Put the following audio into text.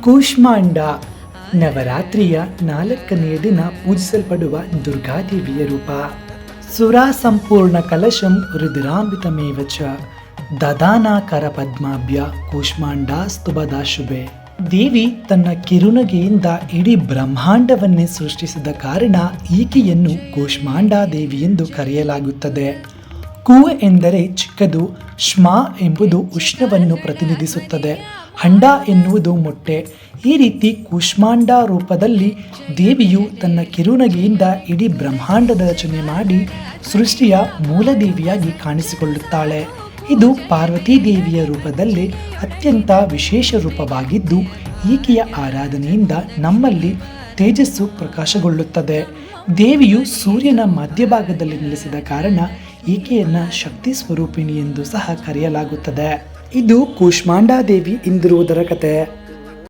ಕೂಷ್ಮಾಂಡ ನವರಾತ್ರಿಯ 4ನೇ ದಿನ ಪೂಜಿಸಲ್ಪಡುವ ದುರ್ಗಾದೇವಿಯ ರೂಪ. ಸುರಾ ಸಂಪೂರ್ಣ ಕಲಶಂ ರುದ್ರಾಂಬಿತಮೇವ ಚ ದದಾನಾಕರ ಪದ್ಮಾಭ್ಯ ಕೂಷ್ಮಾಂಡಾಸ್ತುಭದಾಶುಭೆ. ದೇವಿ ತನ್ನ ಕಿರುನಗೆಯಿಂದ ಇಡೀ ಬ್ರಹ್ಮಾಂಡವನ್ನೇ ಸೃಷ್ಟಿಸಿದ ಕಾರಣ ಈಕೆಯನ್ನು ಕೂಷ್ಮಾಂಡ ದೇವಿ ಎಂದು ಕರೆಯಲಾಗುತ್ತದೆ. ಕು ಎಂದರೆ ಚಿಕ್ಕದು, ಶ್ಮ ಎಂಬುದು ಉಷ್ಣವನ್ನು ಪ್ರತಿನಿಧಿಸುತ್ತದೆ, ಹಂಡ ಎನ್ನುವುದು ಮೊಟ್ಟೆ. ಈ ರೀತಿ ಕೂಷ್ಮಾಂಡ ರೂಪದಲ್ಲಿ ದೇವಿಯು ತನ್ನ ಕಿರುನಗೆಯಿಂದ ಇಡೀ ಬ್ರಹ್ಮಾಂಡದ ರಚನೆ ಮಾಡಿ ಸೃಷ್ಟಿಯ ಮೂಲದೇವಿಯಾಗಿ ಕಾಣಿಸಿಕೊಳ್ಳುತ್ತಾಳೆ. ಇದು ಪಾರ್ವತೀ ದೇವಿಯ ರೂಪದಲ್ಲಿ ಅತ್ಯಂತ ವಿಶೇಷ ರೂಪವಾಗಿದ್ದು, ಈಕೆಯ ಆರಾಧನೆಯಿಂದ ನಮ್ಮಲ್ಲಿ ತೇಜಸ್ಸು ಪ್ರಕಾಶಗೊಳ್ಳುತ್ತದೆ. ದೇವಿಯು ಸೂರ್ಯನ ಮಧ್ಯಭಾಗದಲ್ಲಿ ನೆಲೆಸಿದ ಕಾರಣ ಈಕೆಯನ್ನ ಶಕ್ತಿ ಸ್ವರೂಪಿಣಿ ಎಂದು ಸಹ ಕರೆಯಲಾಗುತ್ತದೆ. ಇದು ಕೂಷ್ಮಾಂಡ ದೇವಿ ಎಂದಿರುವುದರ ಕಥೆ.